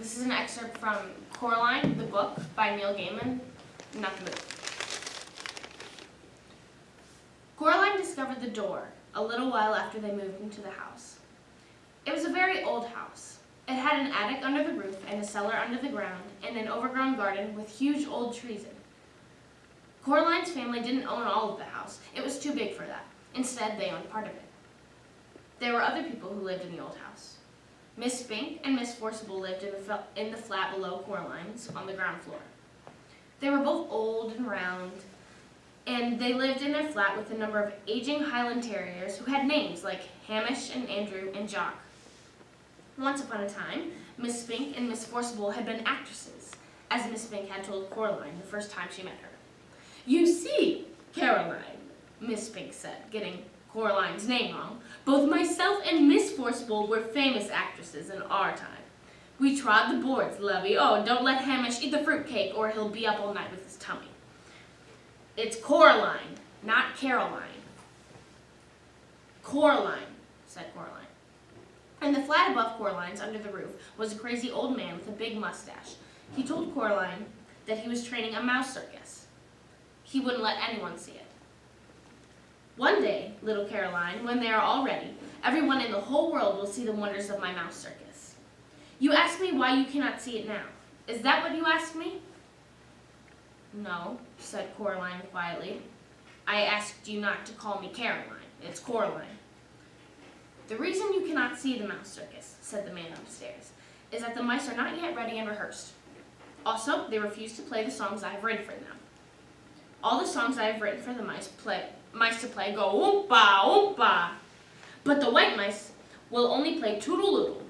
This is an excerpt from Coraline, the book by Neil Gaiman, not the movie. Coraline discovered the door a little while after they moved into the house. It was a very old house. It had an attic under the roof and a cellar under the ground and an overgrown garden with huge old trees in it. Coraline's family didn't own all of the house. It was too big for that. Instead, they owned part of it. There were other people who lived in the old house. Miss Spink and Miss Forcible lived in the flat below Coraline's on the ground floor. They were both old and round, and they lived in their flat with a number of aging Highland Terriers who had names like Hamish and Andrew and Jock. Once upon a time, Miss Spink and Miss Forcible had been actresses, as Miss Spink had told Coraline the first time she met her. "You see, Caroline," Miss Spink said, getting Coraline's name wrong, "both myself and Miss Forcible were famous actresses in our time. We trod the boards, lovey. Oh, and don't let Hamish eat the fruitcake or he'll be up all night with his tummy. It's Coraline, not Caroline." "Coraline," said Coraline. In the flat above Coraline's, under the roof, was a crazy old man with a big mustache. He told Coraline that he was training a mouse circus. He wouldn't let anyone see it. "One day, little Caroline, when they are all ready, everyone in the whole world will see the wonders of my mouse circus. You ask me why you cannot see it now. Is that what you asked me?" "No," said Coraline quietly. "I asked you not to call me Caroline. It's Coraline." "The reason you cannot see the mouse circus," said the man upstairs, "is that the mice are not yet ready and rehearsed. Also, they refuse to play the songs I have written for them. All the songs I have written for the mice to play go oompa, oompa. But the white mice will only play toodle-oodle,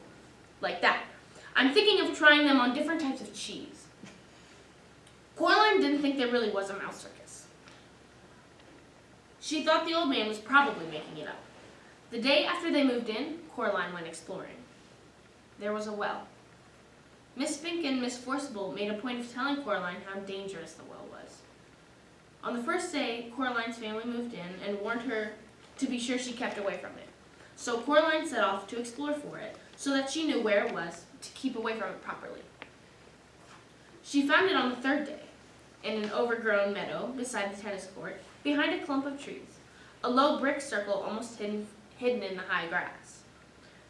like that. I'm thinking of trying them on different types of cheese." Coraline didn't think there really was a mouse circus. She thought the old man was probably making it up. The day after they moved in, Coraline went exploring. There was a well. Miss Spink and Miss Forcible made a point of telling Coraline how dangerous the well was. On the first day, Coraline's family moved in and warned her to be sure she kept away from it. So Coraline set off to explore for it, so that she knew where it was to keep away from it properly. She found it on the third day, in an overgrown meadow beside the tennis court, behind a clump of trees, a low brick circle almost hidden in the high grass.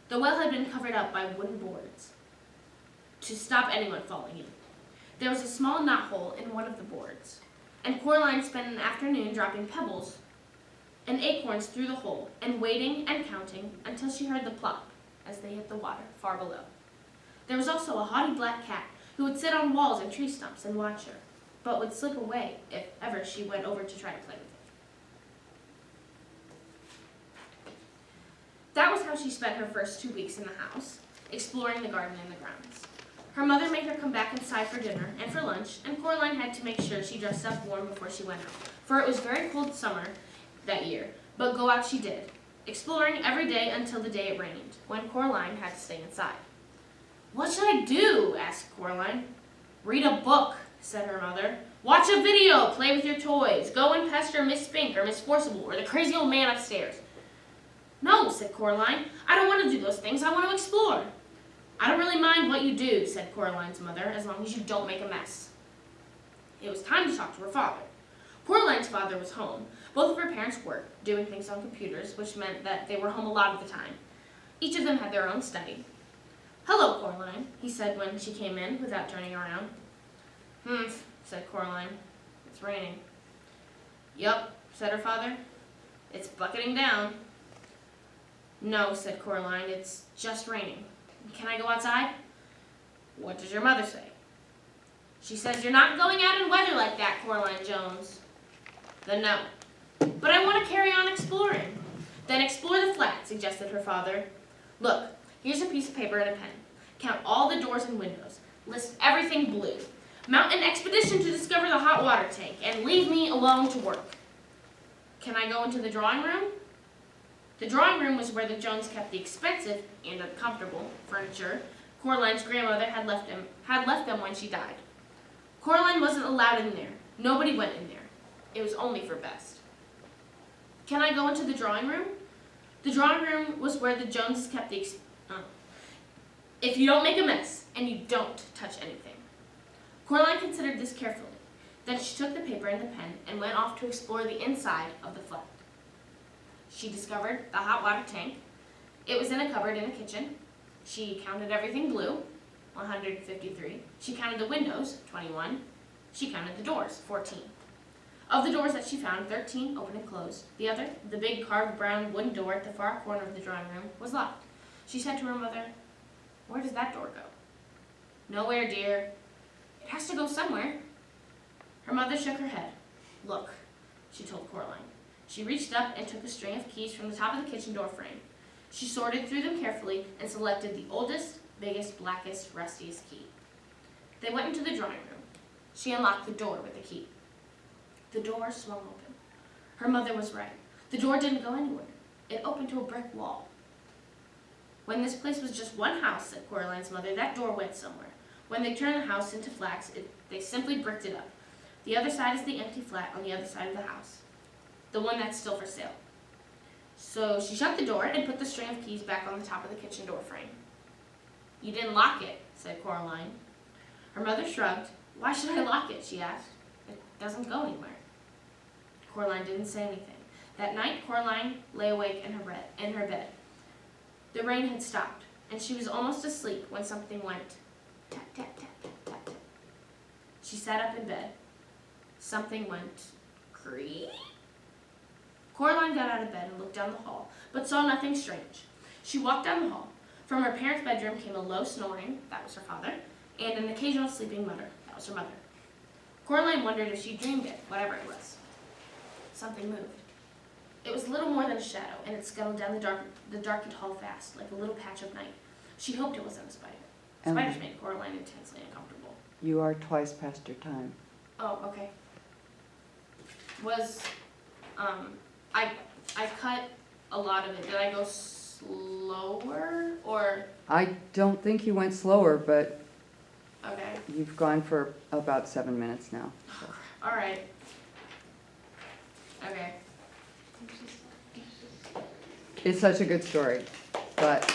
The well had been covered up by wooden boards to stop anyone falling in. There was a small knothole in one of the boards, and Coraline spent an afternoon dropping pebbles and acorns through the hole and waiting and counting until she heard the plop as they hit the water far below. There was also a haughty black cat who would sit on walls and tree stumps and watch her, but would slip away if ever she went over to try to play with it. That was how she spent her first 2 weeks in the house, exploring the garden and the grounds. Her mother made her come back inside for dinner and for lunch, and Coraline had to make sure she dressed up warm before she went out, for it was very cold summer that year, but go out she did, exploring every day until the day it rained, when Coraline had to stay inside. "What should I do?" asked Coraline. "Read a book," said her mother. "Watch a video, play with your toys, go and pester Miss Spink or Miss Forcible or the crazy old man upstairs." "No," said Coraline. "I don't want to do those things. I want to explore." "I don't really mind what you do," said Coraline's mother, "as long as you don't make a mess." It was time to talk to her father. Coraline's father was home. Both of her parents worked, doing things on computers, which meant that they were home a lot of the time. Each of them had their own study. "Hello, Coraline," he said when she came in without turning around. "Humph," said Coraline. "It's raining." "Yup," said her father. "It's bucketing down." "No," said Coraline, "it's just raining. Can I go outside?" "What does your mother say?" "She says you're not going out in weather like that, Coraline Jones." "Then no." "But I want to carry on exploring." "Then explore the flat," suggested her father. "Look, here's a piece of paper and a pen. Count all the doors and windows. List everything blue. Mount an expedition to discover the hot water tank, and leave me alone to work." "Can I go into the drawing room?" The drawing room was where the Jones kept the expensive and uncomfortable furniture Coraline's grandmother had left them when she died. Coraline wasn't allowed in there. Nobody went in there. It was only for best. "Can I go into the drawing room?" The drawing room was where the Joneses kept the if you don't make a mess, and you don't Coraline considered this carefully. Then she took the paper and the pen and went off to explore the inside of the flat. She discovered the hot water tank. It was in a cupboard in the kitchen. She counted everything blue, 153. She counted the windows, 21. She counted the doors, 14. Of the doors that she found, 13 open and closed. The other, the big carved brown wooden door at the far corner of the drawing room, was locked. She said to her mother, "Where does that door go?" "Nowhere, dear. It has to go somewhere." Her mother shook her head. "Look," she told Coraline. She reached up and took a string of keys from the top of the kitchen door frame. She sorted through them carefully and selected the oldest, biggest, blackest, rustiest key. They went into the drawing room. She unlocked the door with the key. The door swung open. Her mother was right. The door didn't go anywhere. It opened to a brick wall. "When this place was just one house," said Coraline's mother, "that door went somewhere. When they turned the house into flats, they simply bricked it up. The other side is the empty flat on the other side of the house, the one that's still for sale." So she shut the door and put the string of keys back on the top of the kitchen door frame. "You didn't lock it," said Coraline. Her mother shrugged. "Why should I lock it?" she asked. "It doesn't go anywhere." Coraline didn't say anything. That night, Coraline lay awake in her bed. The rain had stopped, and she was almost asleep when something went tap, tap, tap, tap, tap, tap. She sat up in bed. Something went creak. Coraline got out of bed and looked down the hall, but saw nothing strange. She walked down the hall. From her parents' bedroom came a low snoring, that was her father, and an occasional sleeping mutter, that was her mother. Coraline wondered if she dreamed it, whatever it was. Something moved. It was little more than a shadow, and it scuttled down the darkened hall fast, like a little patch of night. She hoped it wasn't a spider. Spiders made Coraline intensely uncomfortable. You are twice past your time. Oh, okay. I cut a lot of it. Did I go slower, or? I don't think you went slower, but Okay. you've gone for about 7 minutes now. So. All right. Okay. It's such a good story, but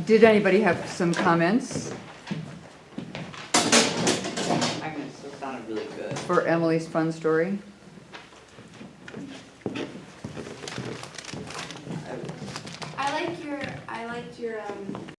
did anybody have some comments I mean, it still sounded really good. for Emily's fun story? I liked your